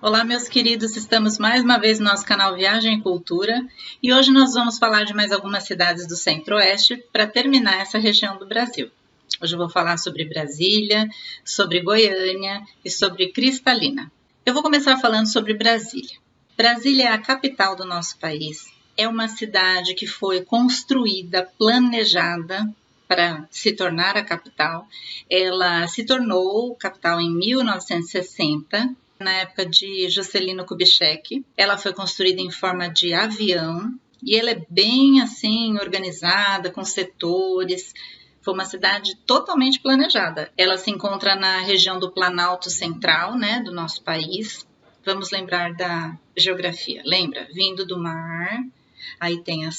Olá, meus queridos, estamos mais uma vez no nosso canal Viagem e Cultura e hoje nós vamos falar de mais algumas cidades do Centro-Oeste para terminar essa região do Brasil. Hoje eu vou falar sobre Brasília, sobre Goiânia e sobre Cristalina. Eu vou começar falando sobre Brasília. Brasília é a capital do nosso país. É uma cidade que foi construída, planejada para se tornar a capital. Ela se tornou capital em 1960, na época de Juscelino Kubitschek. Ela foi construída em forma de avião e ela é bem assim organizada, com setores. Foi uma cidade totalmente planejada. Ela se encontra na região do Planalto Central, né, do nosso país. Vamos lembrar da geografia. Lembra? Vindo do mar, aí tem a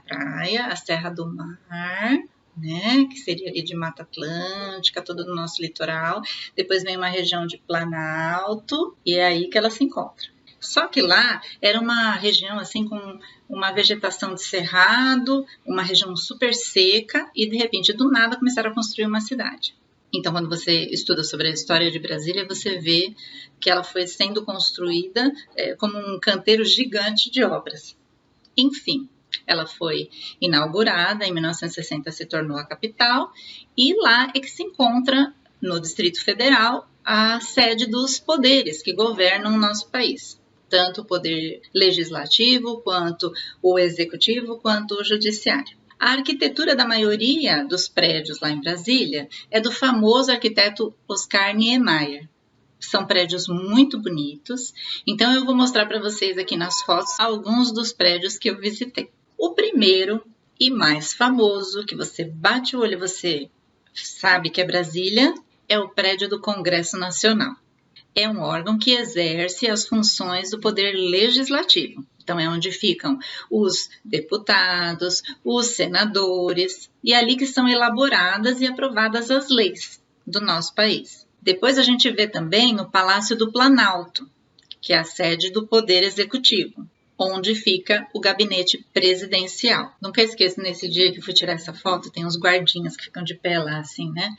praia, a Serra do Mar, né, que seria ali de Mata Atlântica, todo o nosso litoral. Depois vem uma região de Planalto e é aí que ela se encontra. Só que lá era uma região assim com uma vegetação de cerrado, uma região super seca e de repente do nada começaram a construir uma cidade. Então, quando você estuda sobre a história de Brasília, você vê que ela foi sendo construída como um canteiro gigante de obras. Enfim, ela foi inaugurada, em 1960 se tornou a capital, e lá é que se encontra, no Distrito Federal, a sede dos poderes que governam o nosso país. Tanto o poder legislativo, quanto o executivo, quanto o judiciário. A arquitetura da maioria dos prédios lá em Brasília é do famoso arquiteto Oscar Niemeyer. São prédios muito bonitos, então eu vou mostrar para vocês aqui nas fotos alguns dos prédios que eu visitei. O primeiro e mais famoso, que você bate o olho e você sabe que é Brasília, é o prédio do Congresso Nacional. É um órgão que exerce as funções do poder legislativo. Então, é onde ficam os deputados, os senadores, e é ali que são elaboradas e aprovadas as leis do nosso país. Depois a gente vê também o Palácio do Planalto, que é a sede do Poder Executivo, onde fica o gabinete presidencial. Nunca esqueço, nesse dia que eu fui tirar essa foto, tem uns guardinhas que ficam de pé lá, assim, né?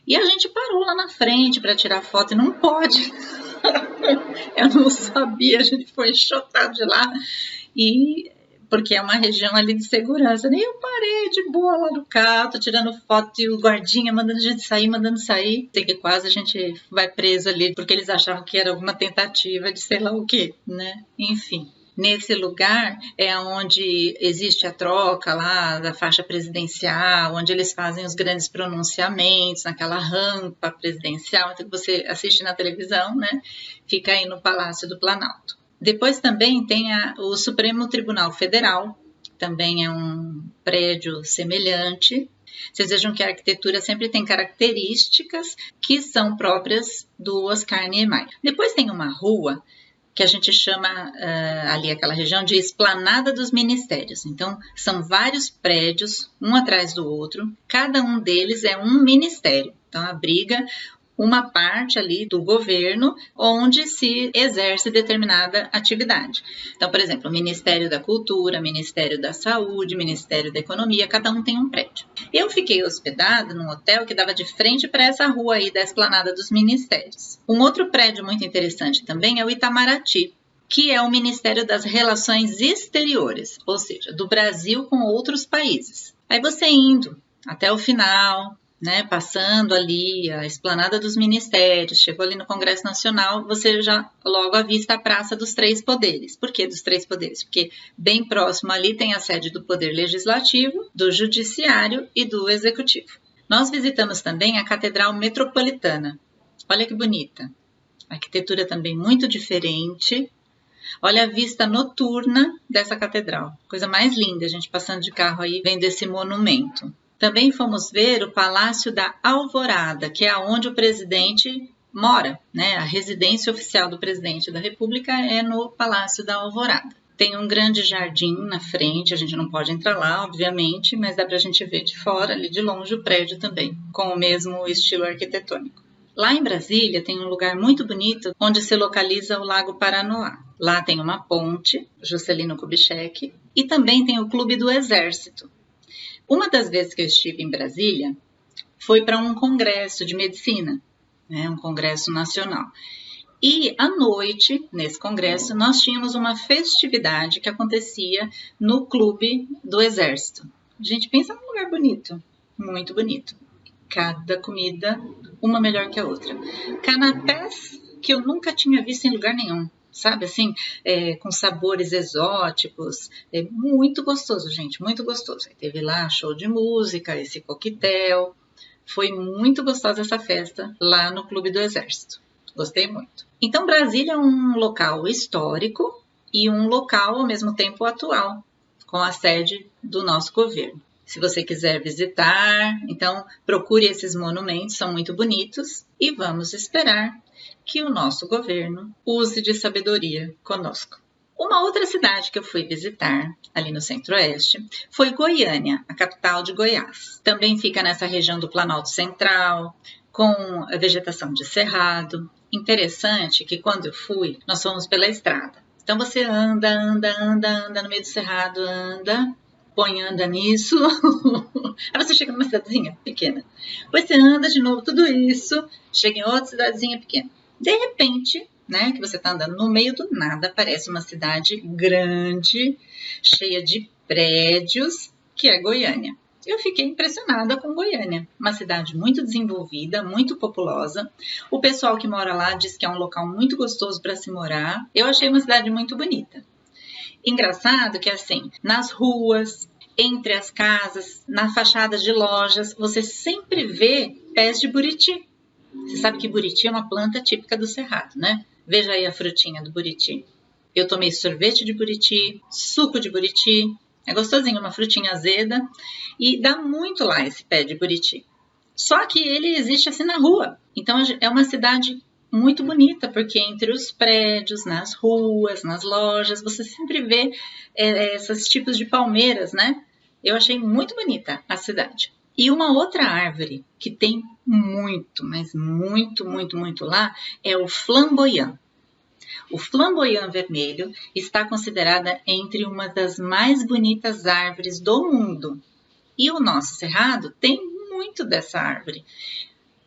E a gente parou lá na frente para tirar foto e não pode. Eu não sabia, a gente foi enxotado de lá. E porque é uma região ali de segurança. Nem eu parei de boa lá no carro, tô tirando foto e o guardinha mandando a gente sair, mandando sair. Tem que quase a gente vai preso ali, porque eles achavam que era alguma tentativa de sei lá o quê, né? Enfim. Nesse lugar é onde existe a troca lá da faixa presidencial, onde eles fazem os grandes pronunciamentos, naquela rampa presidencial, então que você assiste na televisão, né? Fica aí no Palácio do Planalto. Depois também tem o Supremo Tribunal Federal, também é um prédio semelhante. Vocês vejam que a arquitetura sempre tem características que são próprias do Oscar Niemeyer. Depois tem uma rua que a gente chama ali aquela região de Esplanada dos Ministérios. Então, são vários prédios, um atrás do outro, cada um deles é um ministério. Então, abriga uma parte ali do governo onde se exerce determinada atividade. Então, por exemplo, o Ministério da Cultura, Ministério da Saúde, Ministério da Economia, cada um tem um prédio. Eu fiquei hospedada num hotel que dava de frente para essa rua aí da Esplanada dos Ministérios. Um outro prédio muito interessante também é o Itamaraty, que é o Ministério das Relações Exteriores, ou seja, do Brasil com outros países. Aí você indo até o final, né, passando ali a Esplanada dos Ministérios, chegou ali no Congresso Nacional, você já logo avista a Praça dos Três Poderes. Por que dos Três Poderes? Porque bem próximo ali tem a sede do Poder Legislativo, do Judiciário e do Executivo. Nós visitamos também a Catedral Metropolitana. Olha que bonita. A arquitetura também muito diferente. Olha a vista noturna dessa catedral. Coisa mais linda, a gente passando de carro aí, vendo esse monumento. Também fomos ver o Palácio da Alvorada, que é onde o presidente mora, né? A residência oficial do presidente da República é no Palácio da Alvorada. Tem um grande jardim na frente, a gente não pode entrar lá, obviamente, mas dá para a gente ver de fora, ali de longe, o prédio também, com o mesmo estilo arquitetônico. Lá em Brasília tem um lugar muito bonito onde se localiza o Lago Paranoá. Lá tem uma ponte, Juscelino Kubitschek, e também tem o Clube do Exército. Uma das vezes que eu estive em Brasília foi para um congresso de medicina, né, um congresso nacional. E à noite, nesse congresso, nós tínhamos uma festividade que acontecia no Clube do Exército. Gente, pensa num lugar bonito, muito bonito. Cada comida, uma melhor que a outra. Canapés que eu nunca tinha visto em lugar nenhum. Sabe, assim, com sabores exóticos, muito gostoso, gente, muito gostoso. Aí teve lá show de música, esse coquetel, foi muito gostosa essa festa lá no Clube do Exército, gostei muito. Então, Brasília é um local histórico e um local, ao mesmo tempo, atual, com a sede do nosso governo. Se você quiser visitar, então procure esses monumentos, são muito bonitos, e vamos esperar que o nosso governo use de sabedoria conosco. Uma outra cidade que eu fui visitar, ali no Centro-Oeste, foi Goiânia, a capital de Goiás. Também fica nessa região do Planalto Central, com a vegetação de cerrado. Interessante que quando eu fui, nós fomos pela estrada. Então você anda no meio do cerrado, anda nisso. Aí você chega numa cidadezinha pequena. Depois você anda de novo tudo isso, chega em outra cidadezinha pequena. De repente, né, que você está andando no meio do nada, aparece uma cidade grande, cheia de prédios, que é Goiânia. Eu fiquei impressionada com Goiânia, uma cidade muito desenvolvida, muito populosa. O pessoal que mora lá diz que é um local muito gostoso para se morar. Eu achei uma cidade muito bonita. Engraçado que, assim, nas ruas, entre as casas, nas fachadas de lojas, você sempre vê pés de buriti. Você sabe que buriti é uma planta típica do Cerrado, né? Veja aí a frutinha do buriti. Eu tomei sorvete de buriti, suco de buriti. É gostosinho, uma frutinha azeda. E dá muito lá esse pé de buriti. Só que ele existe assim na rua. Então é uma cidade muito bonita, porque entre os prédios, nas ruas, nas lojas, você sempre vê esses tipos de palmeiras, né? Eu achei muito bonita a cidade. E uma outra árvore que tem muito, mas muito lá, é o flamboyant. O flamboyant vermelho está considerada entre uma das mais bonitas árvores do mundo. E o nosso cerrado tem muito dessa árvore.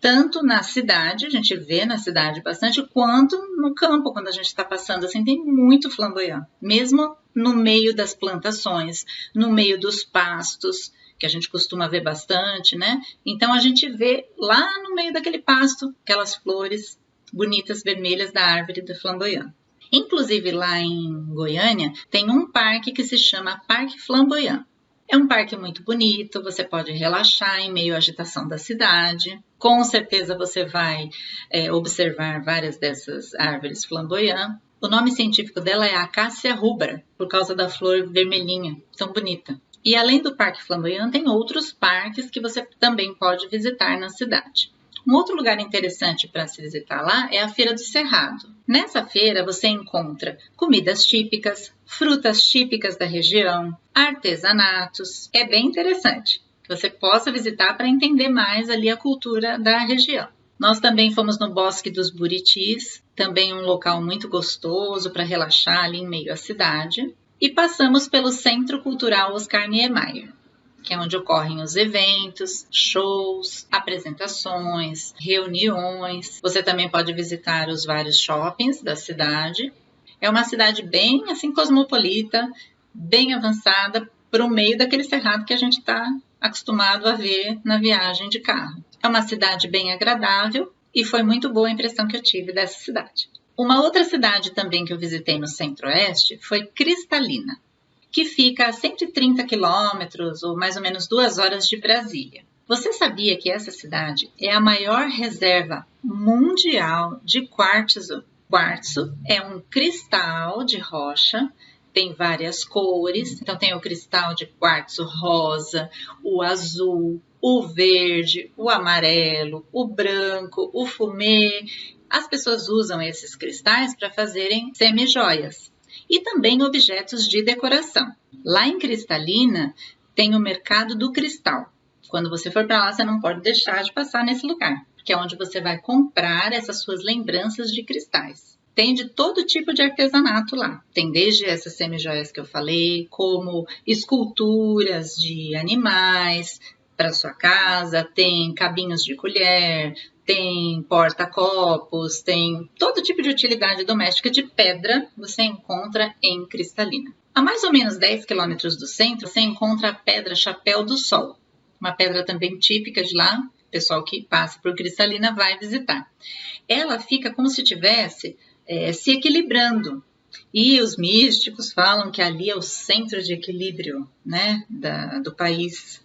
Tanto na cidade, a gente vê na cidade bastante, quanto no campo, quando a gente está passando, assim, tem muito flamboyant. Mesmo no meio das plantações, no meio dos pastos, que a gente costuma ver bastante, né? Então, a gente vê lá no meio daquele pasto, aquelas flores bonitas, vermelhas da árvore do flamboyant. Inclusive, lá em Goiânia, tem um parque que se chama Parque Flamboyant. É um parque muito bonito, você pode relaxar em meio à agitação da cidade. Com certeza você vai observar várias dessas árvores flamboyant. O nome científico dela é Acácia rubra, por causa da flor vermelhinha, tão bonita. E além do Parque Flamboyant, tem outros parques que você também pode visitar na cidade. Um outro lugar interessante para se visitar lá é a Feira do Cerrado. Nessa feira você encontra comidas típicas, frutas típicas da região, artesanatos. É bem interessante que você possa visitar para entender mais ali a cultura da região. Nós também fomos no Bosque dos Buritis, também um local muito gostoso para relaxar ali em meio à cidade. E passamos pelo Centro Cultural Oscar Niemeyer, que é onde ocorrem os eventos, shows, apresentações, reuniões. Você também pode visitar os vários shoppings da cidade. É uma cidade bem assim cosmopolita, bem avançada, para o meio daquele cerrado que a gente está acostumado a ver na viagem de carro. É uma cidade bem agradável e foi muito boa a impressão que eu tive dessa cidade. Uma outra cidade também que eu visitei no Centro-Oeste foi Cristalina, que fica a 130 quilômetros ou mais ou menos 2 horas de Brasília. Você sabia que essa cidade é a maior reserva mundial de quartzo? Quartzo é um cristal de rocha, tem várias cores, então tem o cristal de quartzo rosa, o azul, o verde, o amarelo, o branco, o fumê. As pessoas usam esses cristais para fazerem semijoias e também objetos de decoração. Lá em Cristalina tem o Mercado do Cristal. Quando você for para lá, você não pode deixar de passar nesse lugar, que é onde você vai comprar essas suas lembranças de cristais. Tem de todo tipo de artesanato lá. Tem desde essas semijoias que eu falei, como esculturas de animais para sua casa, tem cabinhos de colher, tem porta-copos, tem todo tipo de utilidade doméstica de pedra, você encontra em Cristalina. A mais ou menos 10 quilômetros do centro, você encontra a Pedra Chapéu do Sol, uma pedra também típica de lá, o pessoal que passa por Cristalina vai visitar. Ela fica como se estivesse se equilibrando, e os místicos falam que ali é o centro de equilíbrio, né, do país.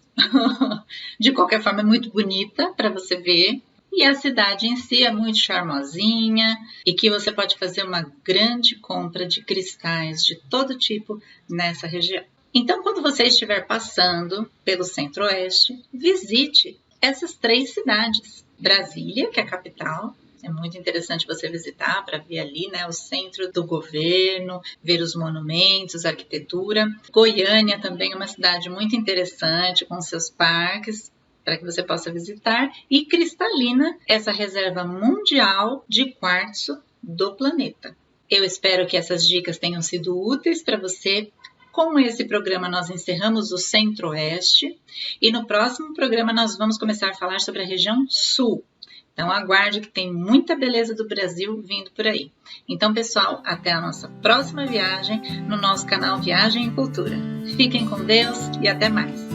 De qualquer forma, é muito bonita para você ver. E a cidade em si é muito charmosinha e que você pode fazer uma grande compra de cristais de todo tipo nessa região. Então, quando você estiver passando pelo Centro-Oeste, visite essas 3 cidades. Brasília, que é a capital, é muito interessante você visitar para ver ali, né, o centro do governo, ver os monumentos, a arquitetura. Goiânia também é uma cidade muito interessante, com seus parques, para que você possa visitar. E Cristalina, essa reserva mundial de quartzo do planeta. Eu espero que essas dicas tenham sido úteis para você. Com esse programa, nós encerramos o Centro-Oeste e no próximo programa nós vamos começar a falar sobre a região Sul. Então, aguarde que tem muita beleza do Brasil vindo por aí. Então, pessoal, até a nossa próxima viagem no nosso canal Viagem e Cultura. Fiquem com Deus e até mais!